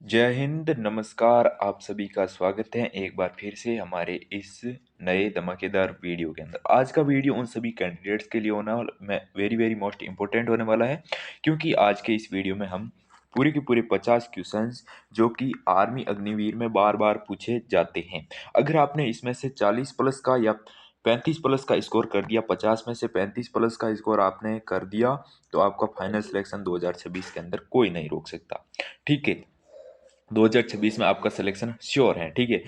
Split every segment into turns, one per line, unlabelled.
जय हिंद, नमस्कार। आप सभी का स्वागत है एक बार फिर से हमारे इस नए धमाकेदार वीडियो के अंदर। आज का वीडियो उन सभी कैंडिडेट्स के लिए होना मैं वेरी वेरी मोस्ट इम्पोर्टेंट होने वाला है, क्योंकि आज के इस वीडियो में हम पूरे के पूरे 50 क्वेश्चंस जो कि आर्मी अग्निवीर में बार बार पूछे जाते हैं। अगर आपने इसमें से 40 प्लस का या 35 प्लस का स्कोर कर दिया, 50 में से 35 प्लस का स्कोर आपने कर दिया, तो आपका फाइनल सिलेक्शन 2026 के अंदर कोई नहीं रोक सकता। ठीक है, 2026 में आपका सिलेक्शन श्योर है। ठीक है,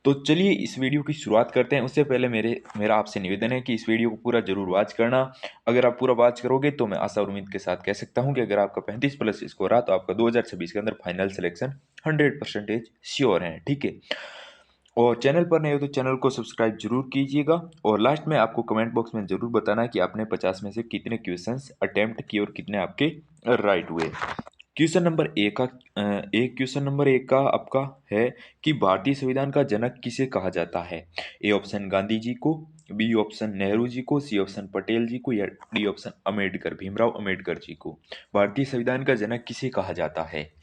तो चलिए इस वीडियो की शुरुआत करते हैं। उससे पहले मेरा आपसे निवेदन है कि इस वीडियो को पूरा जरूर वॉच करना। अगर आप पूरा वॉच करोगे तो मैं आशा और उम्मीद के साथ कह सकता हूं कि अगर आपका 35 प्लस स्कोर रहा तो आपका 2026 के अंदर फाइनल सिलेक्शन 100% श्योर है। ठीक है, और चैनल पर नए हो तो चैनल को सब्सक्राइब जरूर कीजिएगा, और लास्ट में आपको कमेंट बॉक्स में जरूर बताना कि आपने 50 में से कितने क्वेश्चंस अटेम्प्ट किए और कितने आपके राइट हुए। क्वेश्चन नंबर एक का आपका है कि भारतीय संविधान का जनक किसे कहा जाता है। ए ऑप्शन गांधी जी को, बी ऑप्शन नेहरू जी को, सी ऑप्शन पटेल जी को, या डी ऑप्शन अम्बेडकर, भीमराव अम्बेडकर जी को। भारतीय संविधान का जनक किसे कहा जाता है।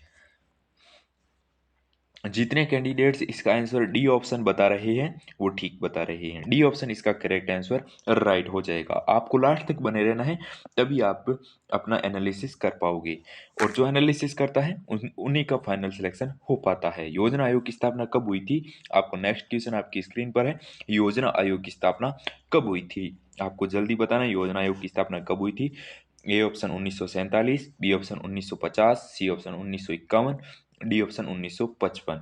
जितने कैंडिडेट्स इसका आंसर डी ऑप्शन बता रहे हैं वो ठीक बता रहे हैं। डी ऑप्शन इसका करेक्ट आंसर राइट हो जाएगा। आपको लास्ट तक बने रहना है, तभी आप अपना एनालिसिस कर पाओगे, और जो एनालिसिस करता है उन्हीं का फाइनल सिलेक्शन हो पाता है। योजना आयोग की स्थापना कब हुई थी। आपको नेक्स्ट क्वेश्चन आपकी स्क्रीन पर है, योजना आयोग की स्थापना कब हुई थी। आपको जल्दी बताना है योजना आयोग की स्थापना कब हुई थी। A option 1947, B option 1950, C option 1951, D option 1955।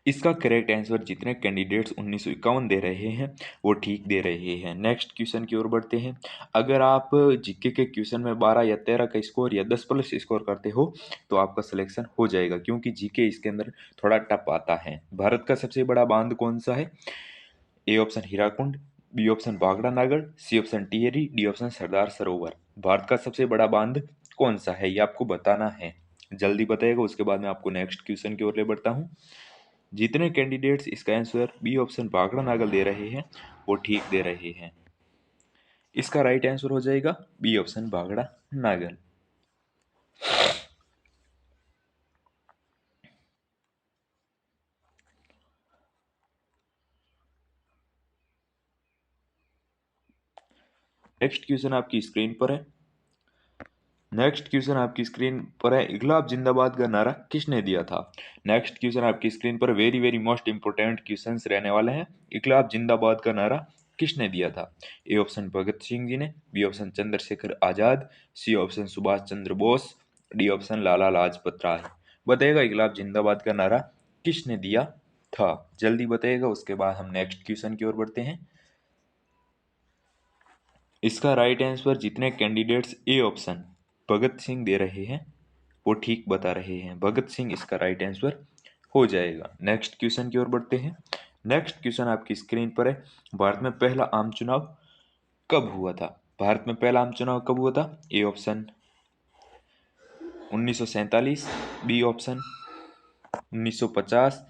इसका करेक्ट आंसर जितने कैंडिडेट्स 1951 दे रहे हैं वो ठीक दे रहे हैं। नेक्स्ट क्वेश्चन की ओर बढ़ते हैं। अगर आप जीके के क्वेश्चन में 12 या 13 का स्कोर या 10 प्लस स्कोर करते हो तो आपका सिलेक्शन हो जाएगा, क्योंकि जीके इसके अंदर थोड़ा टफ आता है। भारत का सबसे बड़ा बांध कौन सा है। A option Hirakud, B option Bhakra Nangal, C option Tehri, D option Sardar Sarovar. Bharat का सबसे बड़ा बांध कौन सा है, ये आपको बताना है। जल्दी बताइएगा, उसके बाद मैं आपको नेक्स्ट क्वेश्चन की ओर ले बढ़ता हूँ। जितने कैंडिडेट्स इसका answer B option Bhakra Nangal दे रहे हैं वो ठीक दे रहे हैं। इसका राइट आंसर हो जाएगा B option Bhakra Nangal. Next question आपकी स्क्रीन पर है। इगलाब जिंदाबाद का नारा किसने दिया था। नेक्स्ट क्वेश्चन आपकी स्क्रीन पर very very most important questions रहने वाले हैं। इगलाब जिंदाबाद का नारा किसने दिया था। ए ऑप्शन भगत सिंह जी ने, B option Chandrashekhar Azad, C option Subhash Chandra Bose, D option Lala Lajpat Rai. बताइएगा इगलाब जिंदाबाद का नारा किसने दिया था। जल्दी बताइएगा, उसके बाद हम नेक्स्ट क्वेश्चन की ओर बढ़ते हैं। इसका राइट आंसर जितने candidates A option Bhagat Singh दे रहे हैं वो ठीक बता रहे हैं। भगत सिंह इसका राइट आंसर हो जाएगा। नेक्स्ट क्वेश्चन की ओर बढ़ते हैं। नेक्स्ट क्वेश्चन आपकी स्क्रीन पर है। भारत में पहला आम चुनाव कब हुआ था। भारत में पहला आम चुनाव कब हुआ था। A option 1947, B option 1950।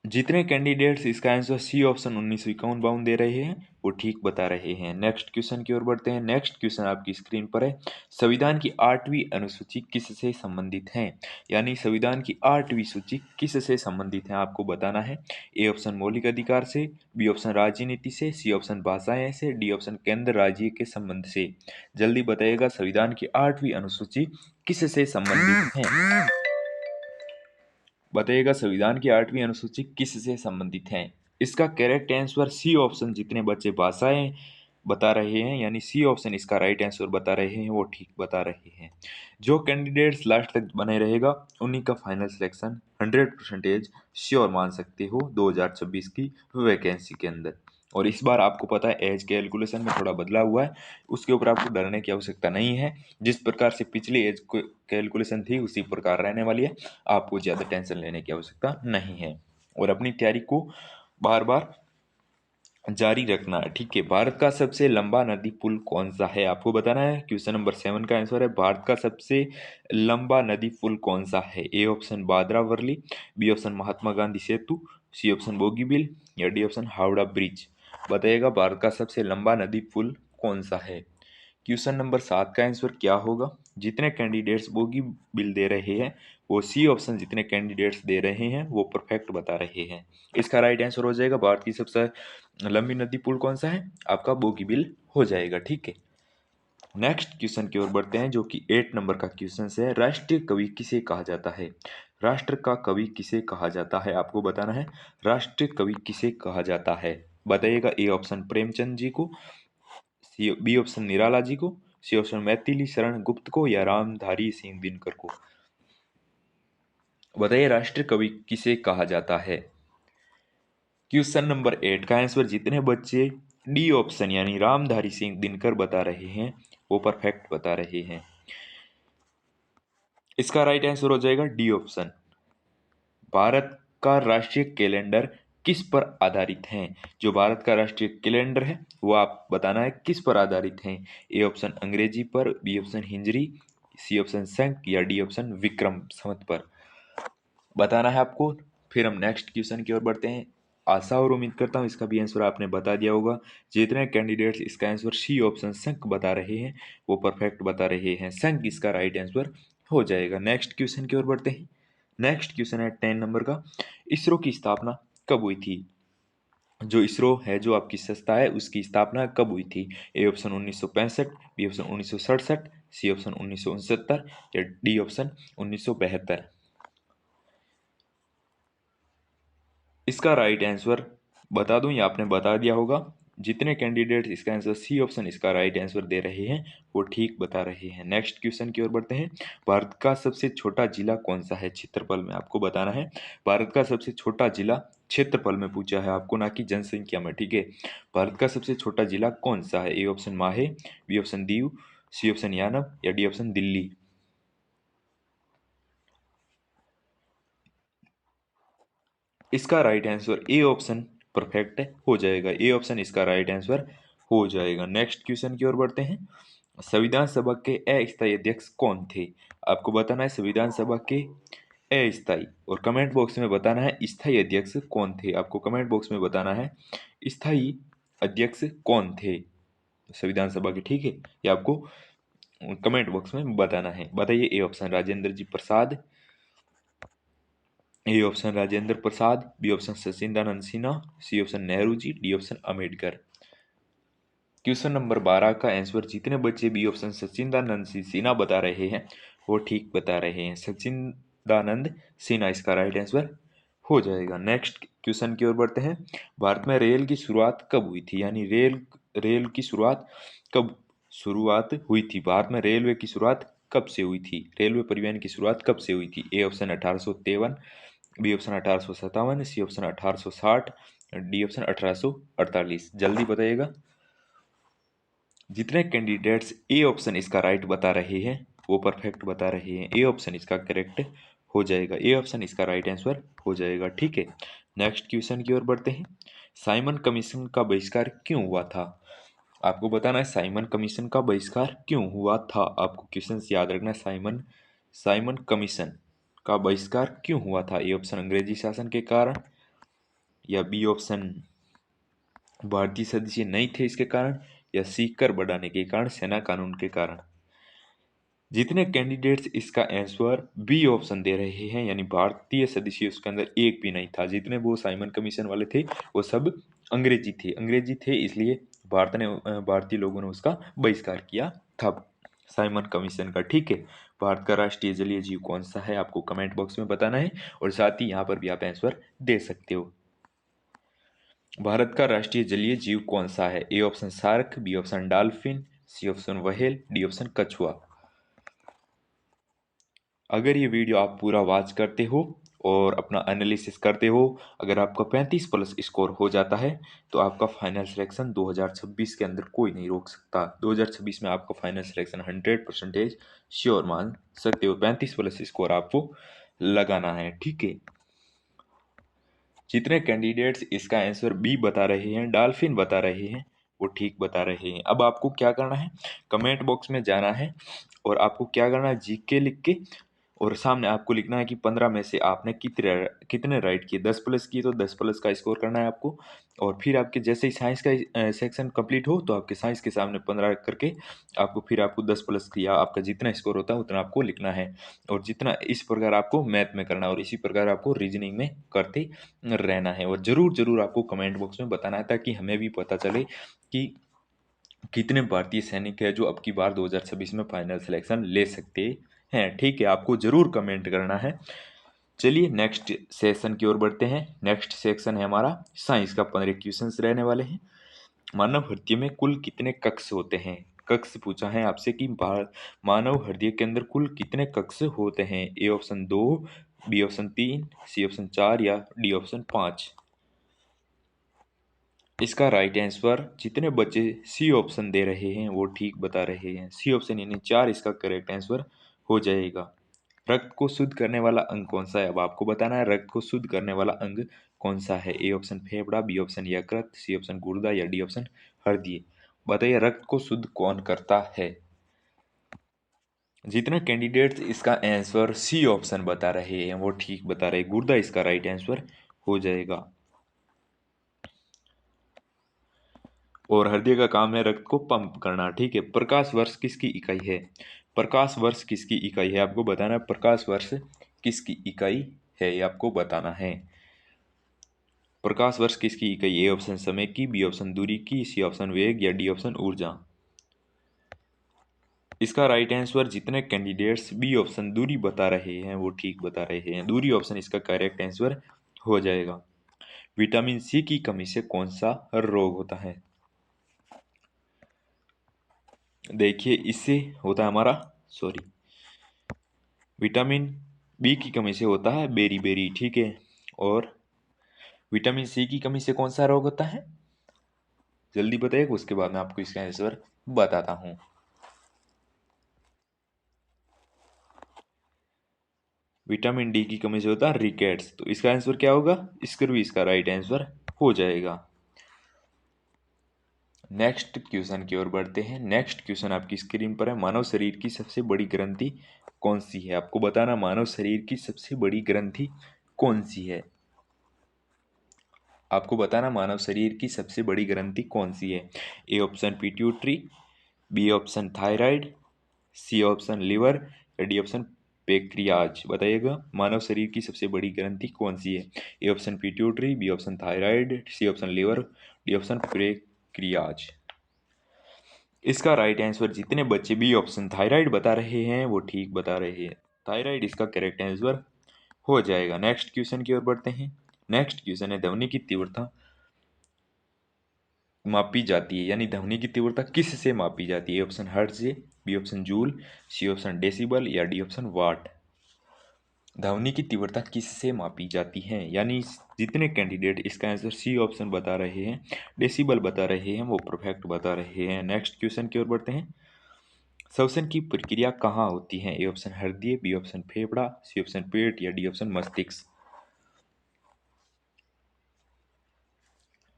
जितने कैंडिडेट्स इसका आंसर सी ऑप्शन 1951 दे रहे हैं वो ठीक बता रहे हैं। नेक्स्ट क्वेश्चन की ओर बढ़ते हैं। नेक्स्ट क्वेश्चन आपकी स्क्रीन पर है। संविधान की 8वीं अनुसूची किससे संबंधित है। यानी संविधान की 8वीं सूची किससे संबंधित है आपको बताना है। ए ऑप्शन मौलिक अधिकार से, बी ऑप्शन राजनीति से, सी ऑप्शन भाषाएं से, डी ऑप्शन केंद्र राज्य के संबंध से। जल्दी बताइएगा संविधान की 8वीं अनुसूची किससे संबंधित है। बताइएगा संविधान की 8वीं अनुसूची किससे संबंधित है। इसका करेक्ट आंसर सी ऑप्शन जितने बच्चे भाषाएं बता रहे हैं, यानी सी ऑप्शन इसका राइट आंसर बता रहे हैं वो ठीक बता रहे हैं। जो कैंडिडेट्स लास्ट तक बने रहेगा उन्हीं का फाइनल सिलेक्शन 100% श्योर मान सकते हो 2026 की वैकेंसी के अंदर। और इस बार आपको पता है एज कैलकुलेशन में थोड़ा बदलाव हुआ है, उसके ऊपर आपको डरने की आवश्यकता नहीं है। जिस प्रकार से पिछली एज कैलकुलेशन थी उसी प्रकार रहने वाली है। आपको ज़्यादा टेंशन लेने की आवश्यकता नहीं है, और अपनी तैयारी को बार बार जारी रखना है। ठीक है, भारत का सबसे लंबा नदी पुल कौन सा है आपको बताना है। क्वेश्चन नंबर 7 का आंसर है भारत का सबसे लंबा नदी पुल कौन सा है। A option Bandra Worli, B option Mahatma Gandhi Setu, C option Bogibeel, या डी ऑप्शन हावड़ा ब्रिज। बताइएगा भारत का सबसे लंबा नदी पुल कौन सा है। क्वेश्चन नंबर 7 का आंसर क्या होगा। जितने कैंडिडेट्स बोगी बिल दे रहे हैं वो सी ऑप्शन जितने कैंडिडेट्स दे रहे हैं वो परफेक्ट बता रहे हैं। इसका राइट आंसर हो जाएगा भारत की सबसे लंबी नदी पुल कौन सा है, आपका बोगी बिल हो जाएगा। ठीक है, नेक्स्ट क्वेश्चन की ओर बढ़ते हैं जो कि 8 नंबर का क्वेश्चन है। राष्ट्रीय कवि किसे कहा जाता है, राष्ट्र का कवि किसे कहा जाता है, आपको बताना है राष्ट्रीय कवि किसे कहा जाता है। बताइएगा, ए ऑप्शन प्रेमचंद जी को, C B option Nirala ji को, सी ऑप्शन मैथिली शरण गुप्त को, या रामधारी सिंह दिनकर को। बताइए राष्ट्रीय कवि किसे कहा जाता है। क्वेश्चन नंबर 8 का आंसर जितने बच्चे डी ऑप्शन यानी रामधारी सिंह दिनकर बता रहे हैं वो परफेक्ट बता रहे हैं। इसका राइट आंसर हो जाएगा डी ऑप्शन। भारत का राष्ट्रीय कैलेंडर किस पर आधारित है, जो भारत का राष्ट्रीय कैलेंडर है वो आप बताना है किस पर आधारित है। ए ऑप्शन अंग्रेजी पर, बी ऑप्शन हिंजरी, सी ऑप्शन संक, या डी ऑप्शन विक्रम संवत पर बताना है आपको। फिर हम नेक्स्ट क्वेश्चन की ओर बढ़ते हैं। आशा और उम्मीद करता हूँ इसका भी आंसर आपने बता दिया होगा। जितने कैंडिडेट्स इसका आंसर सी ऑप्शन संक बता रहे हैं वो परफेक्ट बता रहे हैं, संक इसका राइट आंसर हो जाएगा। नेक्स्ट क्वेश्चन की ओर बढ़ते हैं। नेक्स्ट क्वेश्चन है 10 नंबर का, इसरो की स्थापना कब हुई थी, जो इसरो है जो आपकी संस्था है उसकी स्थापना कब हुई थी। A option 1965, B option 1967, C option 1969, या डी ऑप्शन 1972। इसका राइट आंसर बता दूं या आपने बता दिया होगा। जितने कैंडिडेट इसका आंसर सी ऑप्शन इसका राइट आंसर दे रहे हैं वो ठीक बता रहे हैं। नेक्स्ट क्वेश्चन की ओर बढ़ते हैं। भारत का सबसे छोटा जिला कौन सा है, क्षेत्रफल में आपको बताना है। भारत का सबसे छोटा जिला क्षेत्रफल में पूछा है आपको, ना कि जनसंख्या में। ठीक है, भारत का सबसे छोटा जिला कौन सा है। A option Mahe, B option Diu, C option Yanam, या डी ऑप्शन दिल्ली। इसका right answer A option perfect हो जाएगा, ए ऑप्शन इसका राइट आंसर हो जाएगा। नेक्स्ट क्वेश्चन की ओर बढ़ते हैं। संविधान सभा के अस्थायी अध्यक्ष कौन थे, आपको बताना है संविधान सभा के अस्थायी, और कमेंट बॉक्स में बताना है स्थायी अध्यक्ष कौन थे। आपको कमेंट बॉक्स में बताना है स्थायी अध्यक्ष कौन थे संविधान सभा के। ठीक है, ये आपको कमेंट बॉक्स में बताना है। बताइए, A option Rajendra ji Prasad, A option Rajendra Prasad, B option Sachidanand Sinha, C option Nehru ji, D option Ambedkar. Question number 12 का आंसर जितने बच्चे बी ऑप्शन सचिदानंद सिन्हा बता रहे हैं वो ठीक बता रहे हैं, सचिदानंद सिन्हा इसका राइट आंसर हो जाएगा। नेक्स्ट क्वेश्चन की ओर बढ़ते हैं। भारत में रेल की शुरुआत कब हुई थी, यानी रेल रेल की शुरुआत कब शुरुआत हुई थी, भारत में रेलवे की शुरुआत कब से हुई थी, रेलवे परिवहन की शुरुआत कब से हुई थी। A option 1853, B option 1857, C option 1860, D option 1848। जल्दी बताइएगा। जितने कैंडिडेट्स ए ऑप्शन इसका राइट बता रहे हैं वो परफेक्ट बता रहे हैं, ए ऑप्शन इसका करेक्ट हो जाएगा, ए ऑप्शन इसका राइट आंसर हो जाएगा। ठीक है, नेक्स्ट क्वेश्चन की ओर बढ़ते हैं। साइमन कमीशन का बहिष्कार क्यों हुआ था, आपको बताना है साइमन कमीशन का बहिष्कार क्यों हुआ था। आपको क्वेश्चन याद रखना है, साइमन साइमन कमीशन का बहिष्कार क्यों हुआ था। ए ऑप्शन अंग्रेजी शासन के कारण, या बी ऑप्शन भारतीय सदस्य नहीं थे इसके कारण, या सी कर बढ़ाने के कारण, सेना कानून के कारण। जितने कैंडिडेट्स इसका आंसर बी ऑप्शन दे रहे हैं यानी भारतीय सदस्य उसके अंदर एक भी नहीं था, जितने वो साइमन कमीशन वाले थे वो सब अंग्रेजी थे इसलिए भारतीय लोगों ने उसका बहिष्कार किया था साइमन कमीशन का। ठीक है, भारत का राष्ट्रीय जलीय जीव कौन सा है आपको कमेंट बॉक्स में बताना है, और साथ ही यहाँ पर भी आप आंसर दे सकते हो। भारत का राष्ट्रीय जलीय जीव कौन सा है। A option shark, B option dolphin, C option whale, D option कछुआ। अगर ये वीडियो आप पूरा वॉच करते हो और अपना एनालिसिस करते हो, अगर आपका 35 प्लस स्कोर हो जाता है तो आपका फाइनल सिलेक्शन 2026 के अंदर कोई नहीं रोक सकता। 2026 में आपका फाइनल सिलेक्शन 100% श्योर मान सकते हो। 35 प्लस स्कोर आपको लगाना है। ठीक है, जितने कैंडिडेट्स इसका आंसर बी बता रहे हैं, डॉल्फिन बता रहे हैं, वो ठीक बता रहे हैं। अब आपको क्या करना है, कमेंट बॉक्स में जाना है और आपको क्या करना है, जीके लिख के और सामने आपको लिखना है कि 15 में से आपने कितने कितने राइट किए। 10 प्लस किए तो 10 प्लस का स्कोर करना है आपको। और फिर आपके जैसे ही साइंस का सेक्शन कंप्लीट हो तो आपके साइंस के सामने 15 करके आपको फिर आपको 10 प्लस किया, आपका जितना स्कोर होता है उतना आपको लिखना है। और जितना इस प्रकार आपको मैथ में करना है और इसी प्रकार आपको रीजनिंग में करते रहना है। और ज़रूर ज़रूर आपको कमेंट बॉक्स में बताना है ताकि हमें भी पता चले कि कितने भारतीय सैनिक है जो अब की बार 2026 में फाइनल सिलेक्शन ले सकते हैं। ठीक है, आपको जरूर कमेंट करना है। चलिए नेक्स्ट सेशन की ओर बढ़ते हैं। नेक्स्ट सेक्शन है हमारा साइंस का। 15 क्वेश्चंस रहने वाले हैं। मानव हृदय में कुल कितने कक्ष होते हैं? कक्ष पूछा है आपसे कि मानव हृदय के अंदर कुल कितने कक्ष होते हैं? A option 2, B option 3, C option 4 या डी ऑप्शन 5। इसका राइट आंसर जितने बच्चे सी ऑप्शन दे रहे हैं वो ठीक बता रहे हैं। सी ऑप्शन यानी 4 इसका करेक्ट आंसर हो जाएगा। रक्त को शुद्ध करने वाला अंग कौन सा है? अब आपको बताना है रक्त को शुद्ध करने वाला अंग कौन सा है। ए ऑप्शन फेफड़ा, बी ऑप्शन यकृत, सी ऑप्शन गुर्दा या डी ऑप्शन हृदय। बताइए रक्त को शुद्ध कौन करता है? जितने कैंडिडेट्स इसका आंसर सी ऑप्शन बता रहे हैं वो ठीक बता रहे हैं। गुर्दा इसका राइट आंसर हो जाएगा। और हृदय का काम है रक्त को पंप करना। ठीक है, प्रकाश वर्ष किसकी इकाई है? प्रकाश वर्ष किसकी इकाई है आपको बताना है। प्रकाश वर्ष किसकी इकाई है ये आपको बताना है। प्रकाश वर्ष किसकी इकाई? ए ऑप्शन समय की, बी ऑप्शन दूरी की, सी ऑप्शन वेग या डी ऑप्शन ऊर्जा। इसका राइट आंसर जितने कैंडिडेट्स बी ऑप्शन दूरी बता रहे हैं वो ठीक बता रहे हैं। दूरी ऑप्शन इसका करेक्ट आंसर हो जाएगा। विटामिन सी की कमी से कौन सा रोग होता है? देखिए इससे होता है हमारा विटामिन बी की कमी से होता है बेरी बेरी। ठीक है, और विटामिन सी की कमी से कौन सा रोग होता है? जल्दी बताइएगा, उसके बाद मैं आपको इसका आंसर बताता हूँ। विटामिन डी की कमी से होता है रिकेट्स। तो इसका आंसर क्या होगा? स्कर्वी इसका राइट आंसर हो जाएगा। नेक्स्ट क्वेश्चन की ओर बढ़ते हैं। नेक्स्ट क्वेश्चन आपकी स्क्रीन पर है। मानव शरीर की सबसे बड़ी ग्रंथि कौन सी है? आपको बताना मानव शरीर की सबसे बड़ी ग्रंथि कौन सी है। आपको बताना मानव शरीर की सबसे बड़ी ग्रंथि कौन सी है। A option pituitary, B option thyroid, C option liver या डी ऑप्शन पेक्रियाज। बताइएगा मानव शरीर की सबसे बड़ी ग्रंथि कौन सी है। A option pituitary, B option thyroid, C option liver, D option pancreas. इसका राइट आंसर जितने बच्चे बी ऑप्शन थायराइड बता रहे हैं वो ठीक बता रहे हैं। थायराइड इसका करेक्ट आंसर हो जाएगा। नेक्स्ट क्वेश्चन की ओर बढ़ते हैं। नेक्स्ट क्वेश्चन है ध्वनि की तीव्रता मापी जाती है, यानी ध्वनि की तीव्रता किस से मापी जाती है? ऑप्शन हर्ट्ज से, B option joule, C option decibel या डी ऑप्शन वाट। ध्वनि की तीव्रता किस से मापी जाती है? यानी जितने कैंडिडेट इसका आंसर सी ऑप्शन बता रहे हैं, डेसिबल बता रहे हैं, वो परफेक्ट बता रहे हैं। नेक्स्ट क्वेश्चन की ओर बढ़ते हैं। श्वसन की प्रक्रिया कहाँ होती है? ए ऑप्शन हृदय, बी ऑप्शन फेफड़ा, सी ऑप्शन पेट या डी ऑप्शन मस्तिष्क।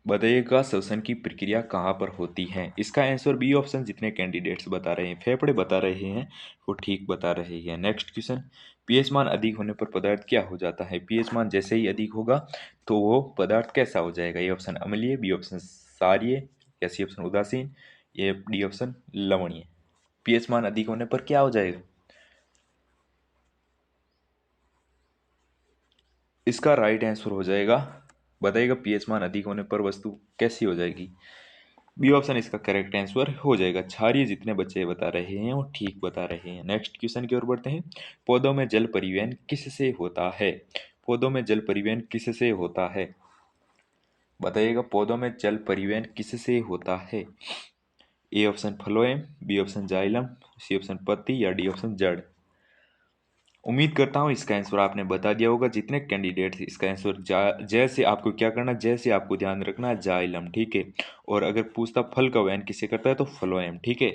बताइएगा श्वसन की प्रक्रिया कहाँ पर होती है? इसका आंसर बी ऑप्शन जितने कैंडिडेट्स बता रहे हैं, फेफड़े बता रहे हैं, वो ठीक बता रहे हैं। Next question. पीएच मान अधिक होने पर पदार्थ क्या हो जाता है? पीएच मान जैसे ही अधिक होगा तो वो पदार्थ कैसा हो जाएगा? ए ऑप्शन अम्लीय, बी ऑप्शन क्षारीय या सी ऑप्शन उदासीन या डी ऑप्शन लवणीय। पीएच मान अधिक होने पर क्या हो जाएगा? इसका राइट आंसर हो जाएगा, बताइएगा पीएच मान अधिक होने पर वस्तु कैसी हो जाएगी? बी ऑप्शन इसका करेक्ट आंसर हो जाएगा। क्षारीय जितने बच्चे बता रहे हैं वो ठीक बता रहे हैं। नेक्स्ट क्वेश्चन की ओर बढ़ते हैं। पौधों में जल परिवहन किससे होता है? पौधों में जल परिवहन किससे होता है? बताइएगा पौधों में जल परिवहन किससे होता है। A option phloem, B option xylem, C option पत्ती या डी ऑप्शन जड़। उम्मीद करता हूँ इसका आंसर आपने बता दिया होगा। जितने कैंडिडेट्स इसका आंसर जैसे आपको क्या करना, जैसे आपको ध्यान रखना है जाइलम। ठीक है, और अगर पूछता फल का वहन किसे करता है तो फ्लोएम। ठीक है,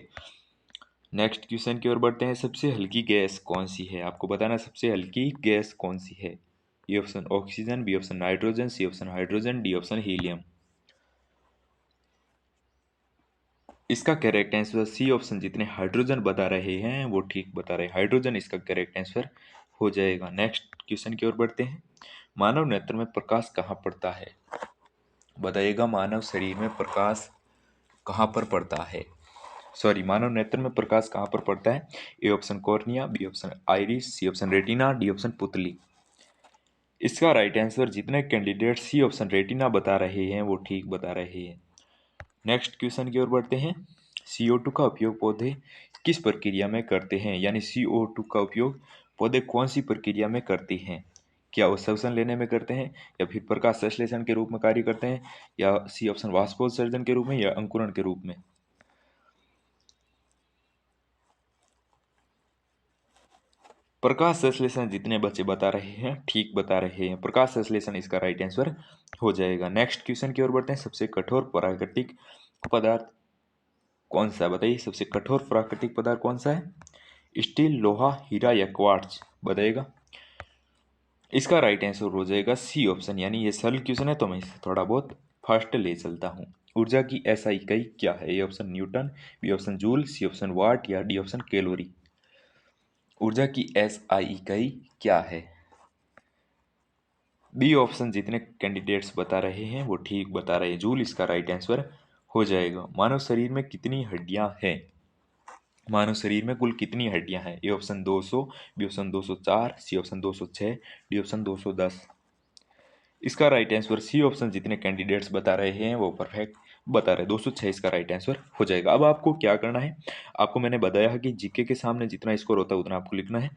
नेक्स्ट क्वेश्चन की ओर बढ़ते हैं। सबसे हल्की गैस कौन सी है? आपको बताना सबसे हल्की गैस कौन सी है। A option oxygen, B option nitrogen, C option hydrogen, D option helium. इसका करेक्ट आंसर सी ऑप्शन जितने हाइड्रोजन बता रहे हैं वो ठीक बता रहे हैं। हाइड्रोजन इसका करेक्ट आंसर हो जाएगा। नेक्स्ट क्वेश्चन की ओर बढ़ते हैं। मानव नेत्र में प्रकाश कहाँ पड़ता है? बताइएगा, मानव शरीर में प्रकाश कहाँ पर पड़ता है? सॉरी, मानव नेत्र में प्रकाश कहाँ पर पड़ता है? A option cornea, B option iris, C option retina, D option पुतली। इसका राइट आंसर जितने कैंडिडेट सी ऑप्शन रेटिना बता रहे हैं वो ठीक बता रहे हैं। नेक्स्ट क्वेश्चन की ओर बढ़ते हैं। CO2 का उपयोग पौधे किस प्रक्रिया में करते हैं? यानी CO2 का उपयोग पौधे कौन सी प्रक्रिया में करते हैं? क्या वो श्वसन लेने में करते हैं, या फिर प्रकाश संश्लेषण के रूप में कार्य करते हैं, या सी ऑप्शन वाष्पोत्सर्जन के रूप में, या अंकुरण के रूप में? प्रकाश संश्लेषण जितने बच्चे बता रहे हैं ठीक बता रहे हैं। प्रकाश संश्लेषण इसका राइट आंसर हो जाएगा। नेक्स्ट क्वेश्चन की ओर बढ़ते हैं। सबसे कठोर प्राकृतिक पदार्थ कौन सा है? बताइए, सबसे कठोर प्राकृतिक पदार्थ कौन सा है? स्टील, लोहा, हीरा या क्वार्ट्ज? बताइएगा। इसका राइट आंसर हो जाएगा सी ऑप्शन। यानी ये सरल क्वेश्चन है तो मैं इसे थोड़ा बहुत फास्ट ले चलता हूँ। ऊर्जा की ऐसा इकाई क्या है? A option Newton, B option joule, C option watt या डी ऑप्शन कैलोरी? ऊर्जा की SI इकाई क्या है? बी ऑप्शन जितने कैंडिडेट्स बता रहे हैं वो ठीक बता रहे हैं। जूल इसका राइट आंसर हो जाएगा। मानव शरीर में कितनी हड्डियां हैं? मानव शरीर में कुल कितनी हड्डियां हैं? A option 200, B option 204, C option 206, D option 210। इसका राइट आंसर सी ऑप्शन जितने कैंडिडेट्स बता रहे हैं वो परफेक्ट बता रहे हैं। 206 इसका राइट आंसर हो जाएगा। अब आपको क्या करना है? आपको मैंने बताया है कि जीके के सामने जितना स्कोर होता है उतना आपको लिखना है।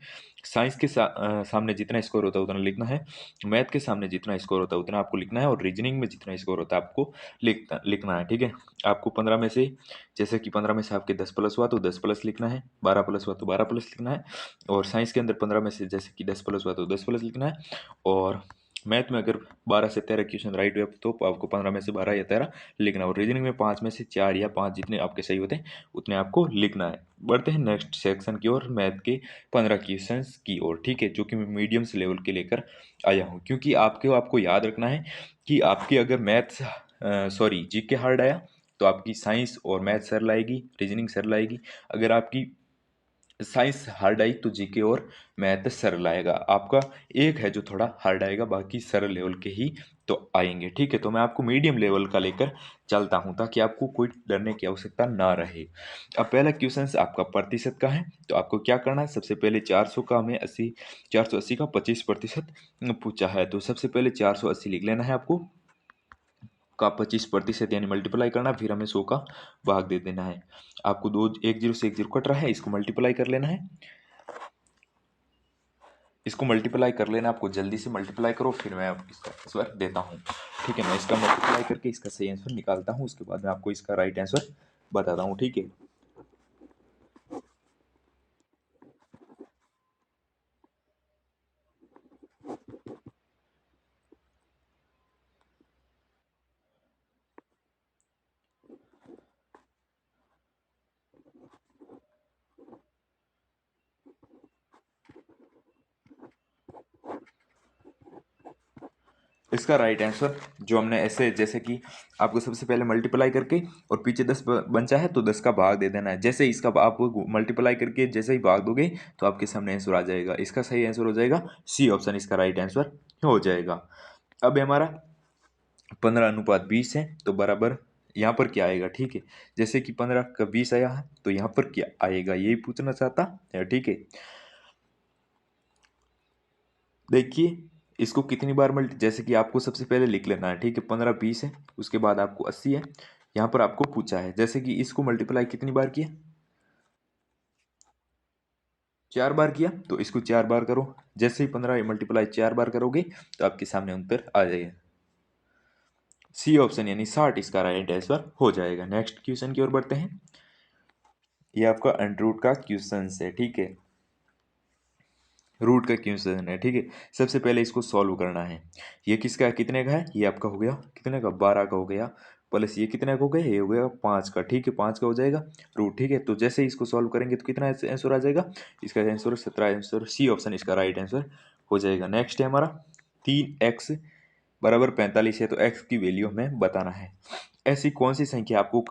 साइंस के सामने जितना स्कोर होता है उतना लिखना है। मैथ के सामने जितना स्कोर होता है उतना आपको लिखना है। और रीजनिंग में जितना स्कोर होता है आपको लिखना है। ठीक है। आपको 15 में से, जैसे कि 15 में से आपके 10 प्लस हुआ तो 10 प्लस लिखना है, 12 प्लस हुआ तो 12 प्लस लिखना है। और साइंस के अंदर 15 में से जैसे कि 10 प्लस हुआ तो 10 प्लस लिखना है। और मैथ में अगर 12 से 13 क्वेश्चन राइट हुए तो आपको 15 में से 12 या 13 लिखना है। और रीजनिंग में 5 में से 4 या 5 जितने आपके सही होते हैं उतने आपको लिखना है। बढ़ते हैं नेक्स्ट सेक्शन की ओर, मैथ के 15 क्वेश्चन की ओर। ठीक है, जो कि मैं मीडियम से लेवल के लेकर आया हूँ, क्योंकि आपको याद रखना है कि आपके अगर मैथ्स सॉरी जीके हार्ड आया तो आपकी साइंस और मैथ सरल आएगी, रीजनिंग सरल आएगी। अगर आपकी साइंस हार्ड आई तो जीके और मैथ सरल आएगा। आपका एक है जो थोड़ा हार्ड आएगा, बाकी सरल लेवल के ही तो आएंगे। ठीक है, तो मैं आपको मीडियम लेवल का लेकर चलता हूं ताकि आपको कोई डरने की आवश्यकता ना रहे। अब पहला क्वेश्चन आपका प्रतिशत का है। तो आपको क्या करना है? सबसे पहले 400 का हमें 80, 480 का 25% पूछा है। तो सबसे पहले 480 लिख लेना है आपको, का 25% यानी मल्टीप्लाई करना, फिर हमें 100 का भाग दे देना है। आपको दो, एक जीरो से एक जीरो कट रहा है, इसको मल्टीप्लाई कर लेना है। इसको मल्टीप्लाई कर लेना, आपको जल्दी से मल्टीप्लाई करो, फिर मैं इसका आंसर देता हूँ। ठीक है, मैं इसका मल्टीप्लाई करके इसका सही आंसर निकालता हूँ, उसके बाद मैं आपको इसका राइट आंसर बताता हूँ। ठीक है। इसका राइट आंसर जो हमने ऐसे, जैसे कि आपको सबसे पहले मल्टीप्लाई करके और पीछे 10 बचा है तो 10 का भाग दे देना है। जैसे ही इसका आप मल्टीप्लाई करके जैसे ही भाग दोगे तो आपके सामने आंसर आ जाएगा। इसका सही आंसर हो जाएगा सी ऑप्शन, इसका राइट आंसर हो जाएगा। अब हमारा 15:20 है तो बराबर यहाँ पर क्या आएगा? ठीक है, जैसे कि 15 का 20 आया है तो यहाँ पर क्या आएगा यही पूछना चाहता है। ठीक है, देखिए इसको कितनी बार मल्टी, जैसे कि आपको सबसे पहले लिख लेना है। ठीक है, 15:20 है, उसके बाद आपको 80 है, यहाँ पर आपको पूछा है जैसे कि इसको मल्टीप्लाई कितनी बार किया? 4 बार किया, तो इसको 4 बार करो। जैसे ही 15 मल्टीप्लाई 4 बार करोगे तो आपके सामने उत्तर आ जाएगा सी ऑप्शन, यानी 60 इसका राइट आंसर हो जाएगा। नेक्स्ट क्वेश्चन की ओर बढ़ते हैं। ये आपका अंडर रूट का क्वेश्चन है। ठीक है, रूट का क्वेश्चन है। ठीक है, सबसे पहले इसको सॉल्व करना है। ये किसका है, कितने का है? ये आपका हो गया कितने का, 12 का हो गया, प्लस ये कितने का हो गया? ये हो गया 5 का। ठीक है, 5 का हो जाएगा रूट। ठीक है, तो जैसे ही इसको सॉल्व करेंगे तो कितना आंसर आ जाएगा? इसका आंसर 17 आंसर, सी ऑप्शन इसका राइट आंसर हो जाएगा। नेक्स्ट है हमारा 3x बराबर 45 है, तो x की वैल्यू हमें बताना है। ऐसी कौन सी संख्या, आपको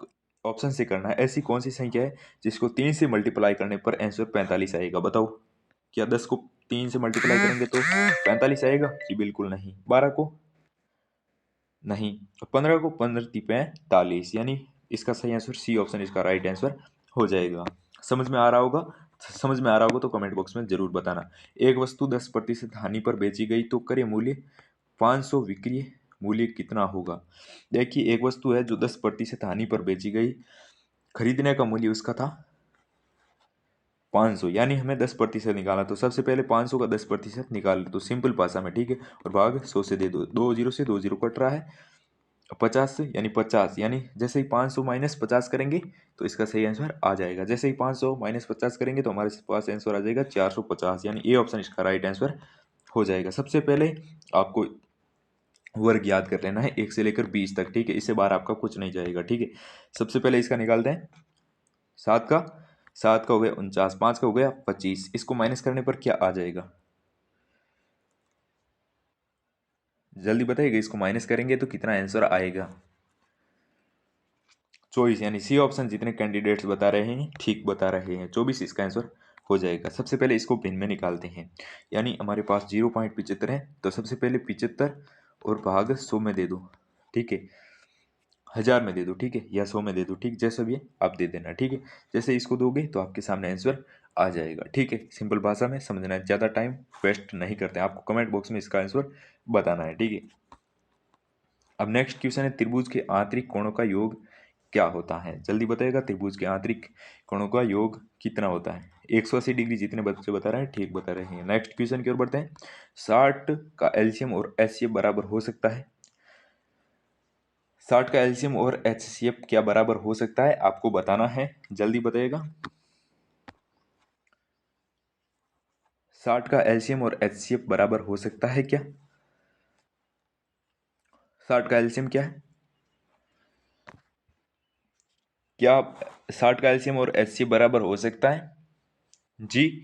ऑप्शन से करना है, ऐसी कौन सी संख्या है जिसको 3 से मल्टीप्लाई करने पर आंसर 45 आएगा? बताओ। क्या 10 को 3 से मल्टीप्लाई करेंगे तो 45 आएगा जी, बिल्कुल नहीं। 12 को नहीं, 15 को 15 45, यानी इसका सही आंसर सी ऑप्शन इसका राइट आंसर हो जाएगा। समझ में आ रहा होगा? समझ में आ रहा होगा तो कमेंट बॉक्स में जरूर बताना। एक वस्तु 10% हानि पर बेची गई तो क्रय मूल्य 500, विक्रय मूल्य कितना होगा? देखिए, एक वस्तु है जो 10% हानि पर बेची गई, खरीदने का मूल्य उसका था 500, यानी हमें 10% निकालना। तो सबसे पहले 500 का 10% निकाल तो सिंपल भाषा में, ठीक है, और भाग 100 से दे दो, 2 जीरो से 2 जीरो कट रहा है, 50 से, यानी 50, यानी जैसे ही 500 माइनस 50 करेंगे तो इसका सही आंसर आ जाएगा। जैसे ही 500 माइनस 50 करेंगे तो हमारे पास आंसर आ जाएगा 450, यानी ए ऑप्शन इसका राइट आंसर हो जाएगा। सबसे पहले आपको वर्ग याद कर लेना है 1 से लेकर 20 तक, ठीक है, इससे बाहर आपका कुछ नहीं जाएगा, ठीक है। सबसे पहले इसका निकालते हैं। 7 का 7 का हो गया 49, 5 का हो गया 25, इसको माइनस करने पर क्या आ जाएगा? जल्दी बताइएगा, इसको माइनस करेंगे तो कितना आंसर आएगा? 24, यानी सी ऑप्शन जितने कैंडिडेट्स बता रहे हैं ठीक बता रहे हैं, 24 इसका आंसर हो जाएगा। सबसे पहले इसको भिन्न में निकालते हैं, यानी हमारे पास 0.75 है, तो सबसे पहले 75 और भाग 100 में दे दो, ठीक है, 1000 में दे दो, ठीक है, या 100 में दे दो, ठीक, जैसा भी है आप दे देना, ठीक है। जैसे इसको दोगे तो आपके सामने आंसर आ जाएगा, ठीक है। सिंपल भाषा में समझना है, ज़्यादा टाइम वेस्ट नहीं करते हैं, आपको कमेंट बॉक्स में इसका आंसर बताना है, ठीक है। अब नेक्स्ट क्वेश्चन है, त्रिभुज के आंतरिक कोणों का योग क्या होता है? जल्दी बताइएगा, त्रिभुज के आंतरिक कोणों का योग कितना होता है? 180 डिग्री, जितने बच्चे बता रहे हैं ठीक बता रहे हैं। नेक्स्ट क्वेश्चन की ओर बढ़ते हैं। 60 का एलसीएम और एचसीएफ बराबर हो सकता है? 60 का एलसीएम और एचसीएफ क्या बराबर हो सकता है, आपको बताना है, जल्दी बताइएगा। 60 का एलसीएम और एचसीएफ बराबर हो सकता है क्या? 60 का एलसीएम क्या है? क्या 60 का एलसीएम और एचसीएफ बराबर हो सकता है जी?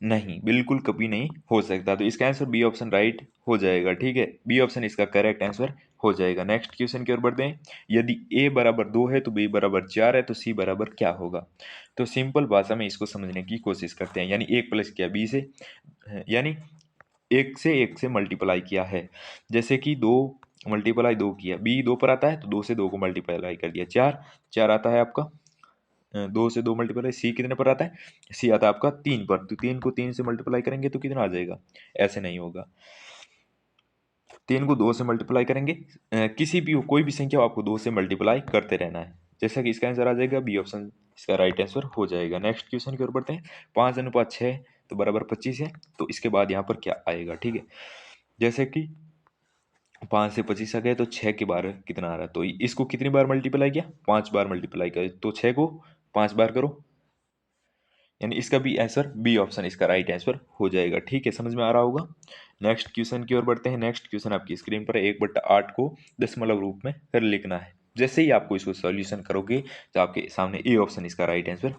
नहीं, बिल्कुल कभी नहीं हो सकता। तो इसका आंसर बी ऑप्शन राइट हो जाएगा, ठीक है, बी ऑप्शन इसका करेक्ट आंसर हो जाएगा। नेक्स्ट क्वेश्चन की ओर बढ़ते हैं। यदि ए बराबर 2 है तो बी बराबर 4 है तो सी बराबर क्या होगा? तो सिंपल भाषा में इसको समझने की कोशिश करते हैं, यानी एक प्लस किया बी से, यानी एक से मल्टीप्लाई किया है। जैसे कि 2 मल्टीप्लाई 2 किया, बी 2 पर आता है तो 2 से 2 को मल्टीप्लाई कर दिया, 4 4 आता है आपका, 2 से 2 मल्टीप्लाई, सी कितने पर आता है? सी आता है आपका 3 पर, तो 3 को 3 से मल्टीप्लाई करेंगे तो कितना आ जाएगा? ऐसे नहीं होगा, 3 को 2 से मल्टीप्लाई करेंगे, किसी भी कोई भी संख्या आपको 2 से मल्टीप्लाई करते रहना है, जैसा कि इसका आंसर आ जाएगा बी ऑप्शन इसका राइट आंसर हो जाएगा। नेक्स्ट क्वेश्चन की ओर बढ़ते हैं। 5 अनुपात 6 तो बराबर 25 है, तो इसके बाद यहाँ पर क्या आएगा, ठीक है। जैसे कि 5 से 25 आ गए तो 6 के बार कितना आ रहा है, तो इसको कितनी बार मल्टीप्लाई किया? 5 बार मल्टीप्लाई किया, तो 6 को 5 बार करो, यानी इसका भी आंसर बी ऑप्शन इसका राइट आंसर हो जाएगा, ठीक है, समझ में आ रहा होगा। नेक्स्ट क्वेश्चन की ओर बढ़ते हैं। नेक्स्ट क्वेश्चन आपकी स्क्रीन पर है, 1/8 को दशमलव रूप में कर लिखना है। जैसे ही आपको इसको सॉल्यूशन करोगे तो आपके सामने ए ऑप्शन इसका राइट आंसर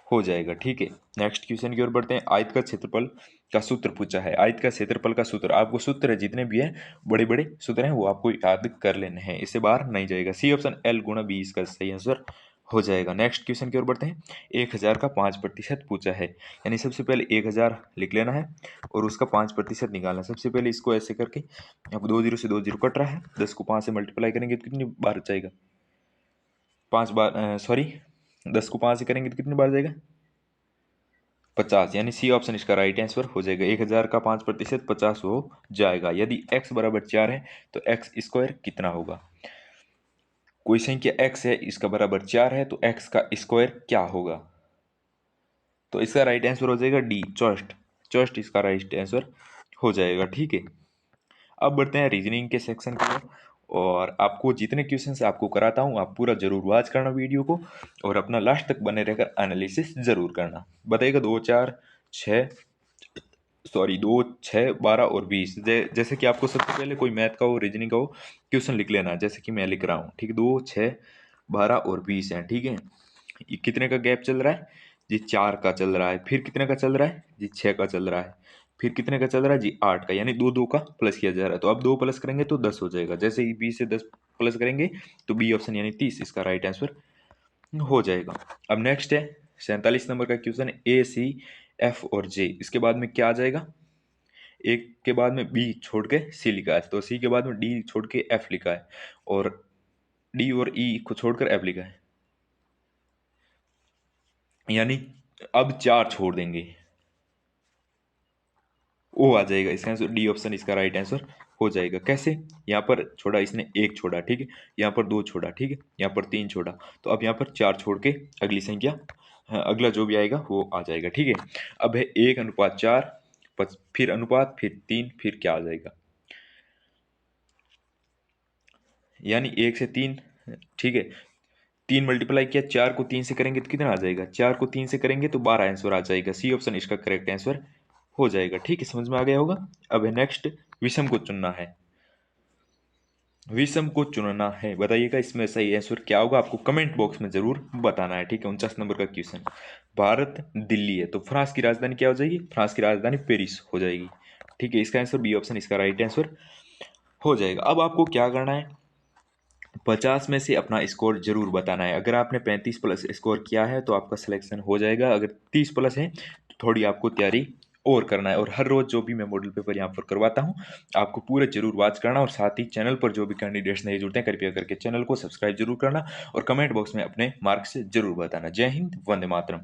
हो जाएगा, ठीक है। नेक्स्ट क्वेश्चन की ओर बढ़ते हैं। आयत का क्षेत्रफल का सूत्र पूछा है। आयत का क्षेत्रफल का सूत्र, आपको सूत्र है जितने भी है बड़े बड़े सूत्र हैं वो आपको याद कर लेने हैं, इससे बाहर नहीं जाएगा। सी ऑप्शन एल गुणा बी इसका सही आंसर हो जाएगा। नेक्स्ट क्वेश्चन की ओर बढ़ते हैं। 1000 का 5% पूछा है, यानी सबसे पहले 1000 लिख लेना है और उसका 5% निकालना है। सबसे पहले इसको ऐसे करके, अब 2 जीरो से 2 जीरो कट रहा है, 10 को 5 से मल्टीप्लाई करेंगे तो कितनी बार जाएगा? 5 बार, सॉरी, 10 को 5 से करेंगे तो कितनी बार जाएगा? 50, यानी सी ऑप्शन इसका राइट आंसर हो जाएगा। 1000 का 5% 50 हो जाएगा। यदि x बराबर 4 है तो एक्स स्क्वायर कितना होगा? कोई संख्या x है, इसका बराबर 4 है तो x का स्क्वायर क्या होगा? तो इसका राइट आंसर हो जाएगा डी, चौष्ट। चौष्ट इसका राइट आंसर हो जाएगा, ठीक है। अब बढ़ते हैं रीजनिंग के सेक्शन की ओर, और आपको जितने क्वेश्चन आपको कराता हूँ आप पूरा जरूर वॉच करना वीडियो को, और अपना लास्ट तक बने रहकर एनालिसिस जरूर करना। बताइएगा 2 4 6, सॉरी 2 6 12 और 20, जैसे कि आपको सबसे पहले कोई मैथ का हो, रीजनिंग का हो, क्वेश्चन लिख लेना है, जैसे कि मैं लिख रहा हूँ, ठीक है। 2 6 12 और 20 है, ठीक है। ये कितने का गैप चल रहा है जी? 4 का चल रहा है। फिर कितने का चल रहा है जी? 6 का चल रहा है। फिर कितने का चल रहा है जी? 8 का, यानी दो दो का प्लस किया जा रहा है, तो अब 2 प्लस करेंगे तो 10 हो जाएगा। जैसे ही 20 से 10 प्लस करेंगे तो बी ऑप्शन यानी 30 इसका राइट आंसर हो जाएगा। अब नेक्स्ट है 47 नंबर का क्वेश्चन। ए सी एफ और जे, इसके बाद में क्या आ जाएगा? एक के बाद में बी छोड़ के सी लिखा है, तो सी के बाद में डी छोड़ के एफ लिखा है, और डी और ई को छोड़कर एफ लिखा है, यानी अब चार छोड़ देंगे, ओ आ जाएगा। इसका आंसर डी ऑप्शन इसका राइट आंसर हो जाएगा। कैसे? यहाँ पर छोड़ा इसने, एक छोड़ा, ठीक है, यहाँ पर दो छोड़ा, ठीक है, यहाँ पर तीन छोड़ा, तो अब यहाँ पर चार छोड़ के अगली संख्या, हाँ, अगला जो भी आएगा वो आ जाएगा, ठीक है। अब है 1:4, फिर अनुपात, फिर 3, फिर क्या आ जाएगा, यानी 1 से 3, ठीक है। 3 मल्टीप्लाई किया, 4 को 3 से करेंगे तो कितना आ जाएगा? 4 को 3 से करेंगे तो 12 आंसर आ जाएगा। सी ऑप्शन इसका करेक्ट आंसर हो जाएगा, ठीक है, समझ में आ गया होगा। अब है नेक्स्ट, विषम को चुनना है। विषम को चुनना है, बताइएगा इसमें सही आंसर क्या होगा, आपको कमेंट बॉक्स में जरूर बताना है, ठीक है। 49 नंबर का क्वेश्चन। भारत दिल्ली है, तो फ्रांस की राजधानी क्या हो जाएगी? फ्रांस की राजधानी पेरिस हो जाएगी, ठीक है। इसका आंसर बी ऑप्शन इसका राइट आंसर हो जाएगा। अब आपको क्या करना है, 50 में से अपना स्कोर जरूर बताना है। अगर आपने 35 प्लस स्कोर किया है तो आपका सिलेक्शन हो जाएगा, अगर 30 प्लस है तो थोड़ी आपको तैयारी और करना है। और हर रोज जो भी मैं मॉडल पेपर यहाँ पर करवाता हूँ, आपको पूरे जरूर वॉच करना, और साथ ही चैनल पर जो भी कैंडिडेट्स नहीं जुड़ते हैं कृपया करके चैनल को सब्सक्राइब जरूर करना, और कमेंट बॉक्स में अपने मार्क्स जरूर बताना। जय हिंद, वंदे मातरम।